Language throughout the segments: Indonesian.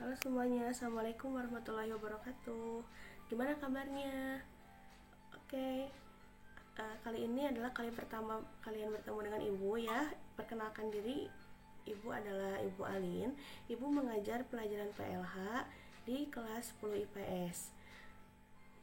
Halo semuanya, Assalamualaikum warahmatullahi wabarakatuh. Gimana kabarnya? Oke, kali ini adalah kali pertama kalian bertemu dengan Ibu ya. Perkenalkan diri, Ibu adalah Ibu Alin. Ibu mengajar pelajaran PLH di kelas 10 IPS.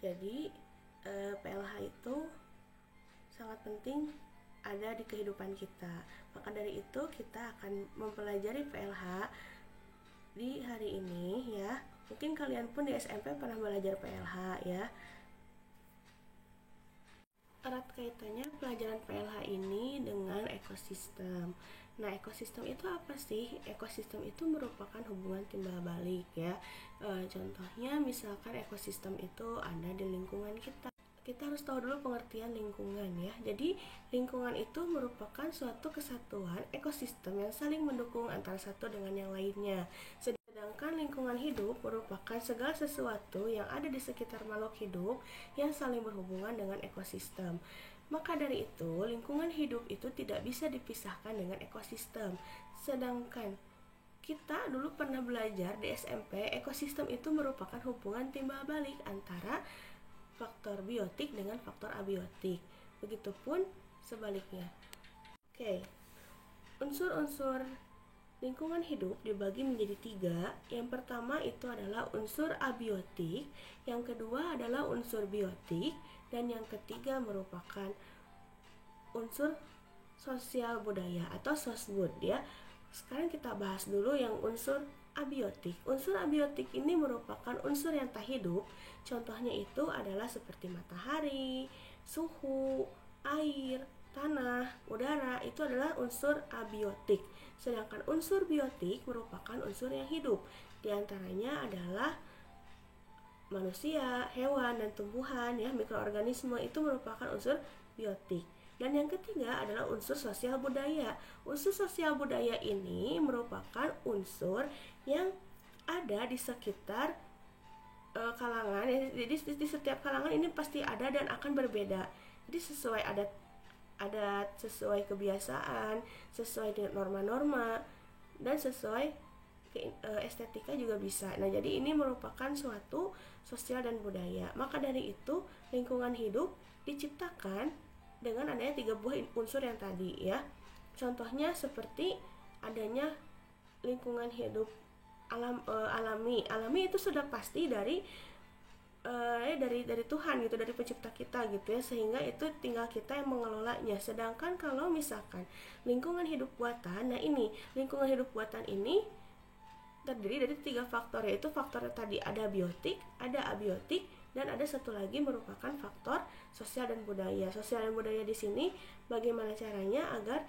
Jadi, PLH itu sangat penting ada di kehidupan kita. Maka dari itu kita akan mempelajari PLH di hari ini ya. Mungkin kalian pun di SMP pernah belajar PLH ya. Erat kaitannya pelajaran PLH ini dengan ekosistem. Nah, ekosistem itu apa sih? Ekosistem itu merupakan hubungan timbal balik ya. Contohnya misalkan ekosistem itu ada di lingkungan kita. Kita harus tahu dulu pengertian lingkungan ya. Jadi lingkungan itu merupakan suatu kesatuan ekosistem yang saling mendukung antara satu dengan yang lainnya. Sedangkan lingkungan hidup merupakan segala sesuatu yang ada di sekitar makhluk hidup yang saling berhubungan dengan ekosistem. Maka dari itu, lingkungan hidup itu tidak bisa dipisahkan dengan ekosistem. Sedangkan kita dulu pernah belajar di SMP, ekosistem itu merupakan hubungan timbal balik antara faktor biotik dengan faktor abiotik. Begitupun sebaliknya. Oke, unsur-unsur lingkungan hidup dibagi menjadi 3. Yang pertama itu adalah unsur abiotik, yang kedua adalah unsur biotik, dan yang ketiga merupakan unsur sosial budaya atau sosbud ya. Sekarang kita bahas dulu yang unsur abiotik. Unsur abiotik ini merupakan unsur yang tak hidup. Contohnya itu adalah seperti matahari, suhu, air, tanah, udara, itu adalah unsur abiotik. Sedangkan unsur biotik merupakan unsur yang hidup. Di antaranya adalah manusia, hewan, dan tumbuhan ya, mikroorganisme itu merupakan unsur biotik. Dan yang ketiga adalah unsur sosial budaya. Unsur sosial budaya ini merupakan unsur yang ada di sekitar kalangan. Jadi di setiap kalangan ini pasti ada dan akan berbeda. Jadi sesuai adat, sesuai kebiasaan, sesuai dengan norma-norma, dan sesuai estetika juga bisa. Nah, jadi ini merupakan suatu sosial dan budaya. Maka dari itu, lingkungan hidup diciptakan dengan adanya 3 buah unsur yang tadi ya. Contohnya seperti adanya lingkungan hidup alami. Alami itu sudah pasti dari Tuhan gitu, dari pencipta kita gitu ya, sehingga itu tinggal kita yang mengelolanya. Sedangkan kalau misalkan lingkungan hidup buatan, nah ini lingkungan hidup buatan ini terdiri dari 3 faktor, yaitu faktor tadi ada biotik, ada abiotik, dan ada satu lagi merupakan faktor sosial dan budaya. Sosial dan budaya di sini bagaimana caranya agar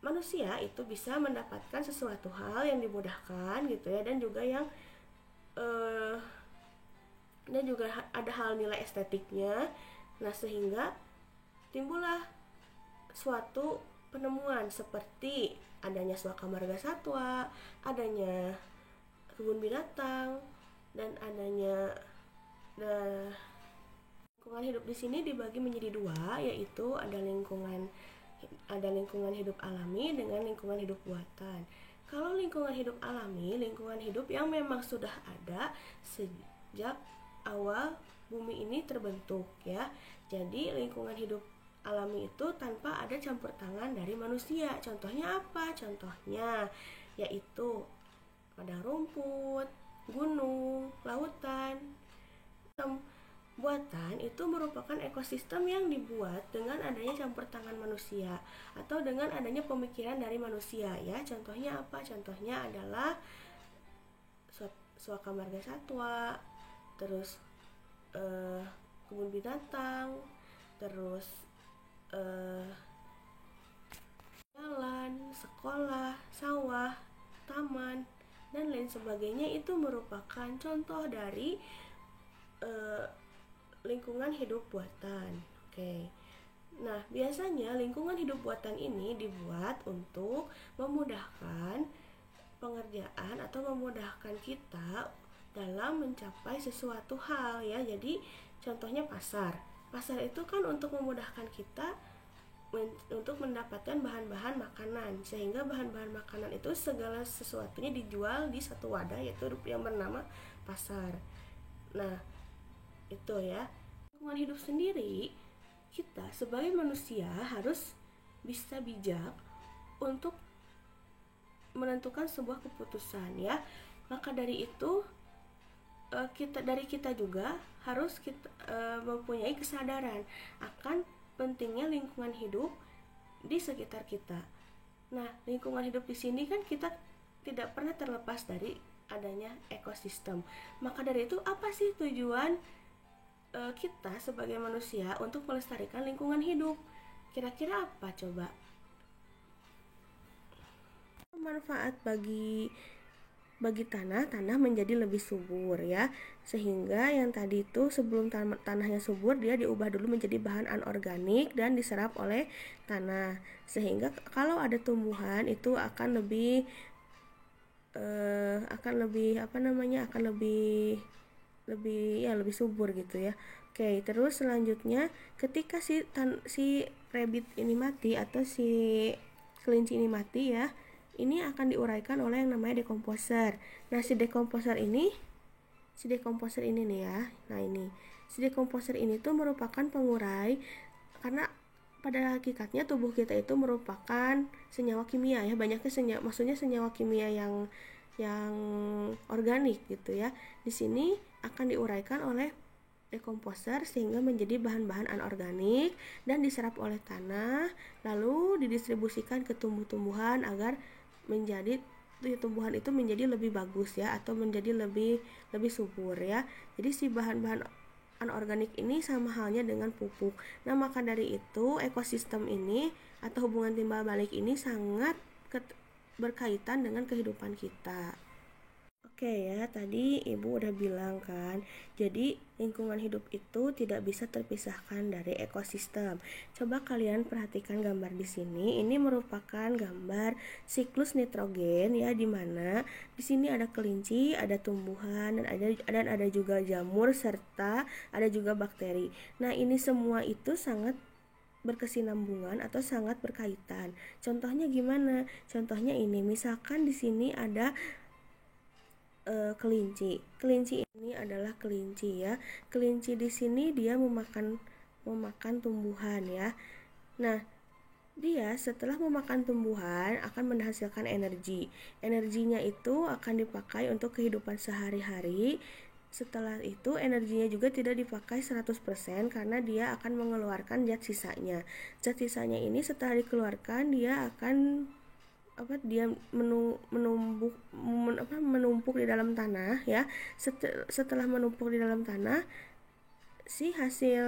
manusia itu bisa mendapatkan sesuatu hal yang dimudahkan gitu ya, dan juga yang dan juga ada hal nilai estetiknya. Nah, sehingga timbullah suatu penemuan seperti adanya suaka marga satwa, adanya kebun binatang, dan adanya lingkungan hidup di sini dibagi menjadi 2, yaitu ada lingkungan hidup alami dengan lingkungan hidup buatan. Kalau lingkungan hidup alami, lingkungan hidup yang memang sudah ada sejak awal bumi ini terbentuk ya. Jadi lingkungan hidup alami itu tanpa ada campur tangan dari manusia. Contohnya apa? Contohnya yaitu padang rumput, gunung, lautan. Buatan itu merupakan ekosistem yang dibuat dengan adanya campur tangan manusia atau dengan adanya pemikiran dari manusia ya. Contohnya apa? Contohnya adalah suaka marga satwa, terus kebun binatang, terus jalan, sekolah, sawah, taman, dan lain sebagainya. Itu merupakan contoh dari lingkungan hidup buatan. Oke. Nah, biasanya lingkungan hidup buatan ini dibuat untuk memudahkan pengerjaan atau memudahkan kita dalam mencapai sesuatu hal ya. Jadi contohnya pasar. Pasar itu kan untuk memudahkan kita untuk mendapatkan bahan-bahan makanan, sehingga bahan-bahan makanan itu segala sesuatunya dijual di satu wadah, yaitu yang bernama pasar. Nah, itu ya. Lingkungan hidup sendiri, kita sebagai manusia harus bisa bijak untuk menentukan sebuah keputusan ya. Maka dari itu kita juga harus mempunyai kesadaran akan pentingnya lingkungan hidup di sekitar kita. Nah, lingkungan hidup di sini kan kita tidak pernah terlepas dari adanya ekosistem. Maka dari itu, apa sih tujuan kita sebagai manusia untuk melestarikan lingkungan hidup? Kira-kira apa coba? Manfaat bagi tanah menjadi lebih subur ya, sehingga yang tadi itu sebelum tanahnya subur, dia diubah dulu menjadi bahan anorganik dan diserap oleh tanah, sehingga kalau ada tumbuhan itu akan lebih lebih subur gitu ya. Oke, terus selanjutnya ketika si rabbit ini mati atau si kelinci ini mati ya, ini akan diuraikan oleh yang namanya dekomposer. Nah, si dekomposer ini nih ya. Nah, si dekomposer ini tuh merupakan pengurai, karena pada hakikatnya tubuh kita itu merupakan senyawa kimia ya. Banyaknya senyawa kimia yang organik gitu ya. Di sini akan diuraikan oleh dekomposer sehingga menjadi bahan-bahan anorganik dan diserap oleh tanah, lalu didistribusikan ke tumbuh-tumbuhan agar tumbuhan itu menjadi lebih bagus ya, atau menjadi lebih subur ya. Jadi si bahan-bahan anorganik ini sama halnya dengan pupuk. Nah, maka dari itu ekosistem ini atau hubungan timbal balik ini sangat berkaitan dengan kehidupan kita. Oke ya, tadi Ibu udah bilang kan, jadi lingkungan hidup itu tidak bisa terpisahkan dari ekosistem. Coba kalian perhatikan gambar di sini. Ini merupakan gambar siklus nitrogen ya, di mana di sini ada kelinci, ada tumbuhan, dan ada juga jamur, serta ada juga bakteri. Nah, ini semua itu sangat berkesinambungan atau sangat berkaitan. Contohnya gimana? Contohnya ini, misalkan di sini ada kelinci ini adalah kelinci ya. Kelinci di sini dia memakan tumbuhan ya. Nah, dia setelah memakan tumbuhan akan menghasilkan energinya itu akan dipakai untuk kehidupan sehari-hari. Setelah itu energinya juga tidak dipakai 100% karena dia akan mengeluarkan zat sisanya. Zat sisanya ini setelah dikeluarkan, dia akan menumpuk di dalam tanah ya. Setelah menumpuk di dalam tanah, si hasil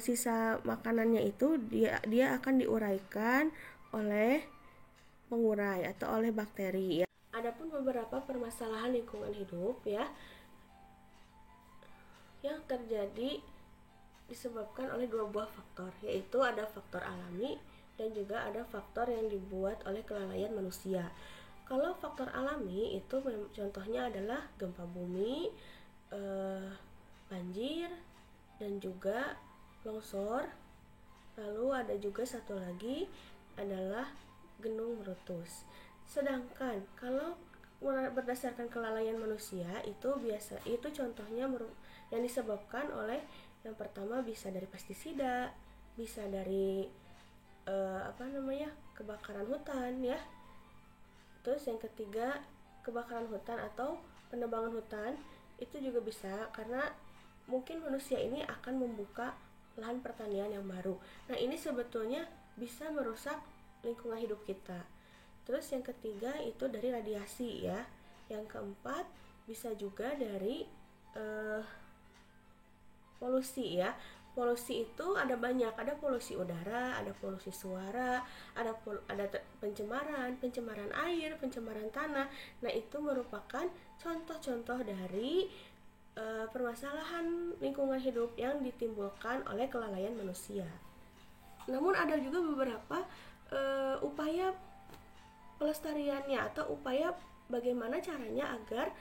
sisa makanannya itu dia akan diuraikan oleh pengurai atau oleh bakteri ya. Adapun beberapa permasalahan lingkungan hidup ya yang terjadi disebabkan oleh dua buah faktor, yaitu ada faktor alami dan juga ada faktor yang dibuat oleh kelalaian manusia. Kalau faktor alami itu contohnya adalah gempa bumi, banjir, dan juga longsor. Lalu ada juga satu lagi adalah gunung meletus. Sedangkan kalau berdasarkan kelalaian manusia itu contohnya yang disebabkan oleh, yang pertama bisa dari pestisida, bisa dari kebakaran hutan ya. Terus yang ketiga, kebakaran hutan atau penebangan hutan itu juga bisa karena mungkin manusia ini akan membuka lahan pertanian yang baru. Nah, ini sebetulnya bisa merusak lingkungan hidup kita. Terus yang ketiga itu dari radiasi ya. Yang keempat bisa juga dari polusi ya. Polusi itu ada banyak, ada polusi udara, ada polusi suara, ada pencemaran air, pencemaran tanah. Nah, itu merupakan contoh-contoh dari permasalahan lingkungan hidup yang ditimbulkan oleh kelalaian manusia. Namun ada juga beberapa upaya pelestariannya atau upaya bagaimana caranya agar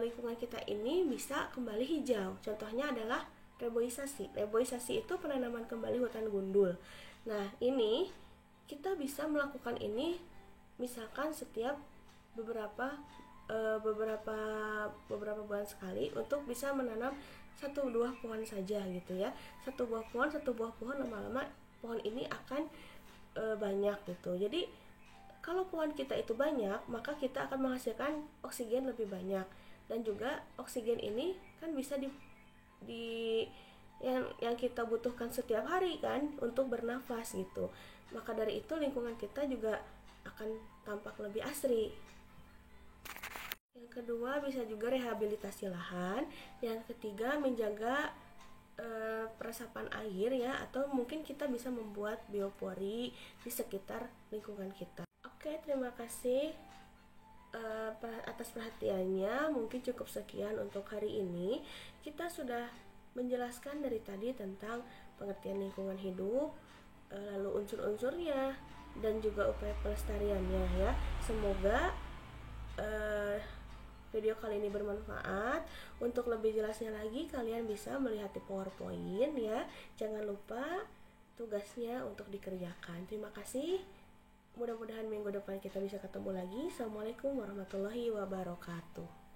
lingkungan kita ini bisa kembali hijau. Contohnya adalah reboisasi. Reboisasi itu penanaman kembali hutan gundul. Nah, ini kita bisa melakukan ini misalkan setiap beberapa beberapa beberapa bulan sekali untuk bisa menanam 1-2 pohon saja gitu ya. Satu buah pohon lama-lama pohon ini akan banyak gitu. Jadi kalau pohon kita itu banyak, maka kita akan menghasilkan oksigen lebih banyak, dan juga oksigen ini kan bisa di yang kita butuhkan setiap hari kan untuk bernafas gitu. Maka dari itu lingkungan kita juga akan tampak lebih asri. Yang kedua bisa juga rehabilitasi lahan. Yang ketiga menjaga peresapan air ya, atau mungkin kita bisa membuat biopori di sekitar lingkungan kita. Oke, terima kasih atas perhatiannya. Mungkin cukup sekian untuk hari ini. Kita sudah menjelaskan dari tadi tentang pengertian lingkungan hidup, lalu unsur-unsurnya, dan juga upaya pelestariannya ya. Semoga video kali ini bermanfaat. Untuk lebih jelasnya lagi kalian bisa melihat di PowerPoint ya. Jangan lupa tugasnya untuk dikerjakan. Terima kasih. Mudah-mudahan minggu depan kita bisa ketemu lagi. Assalamualaikum warahmatullahi wabarakatuh.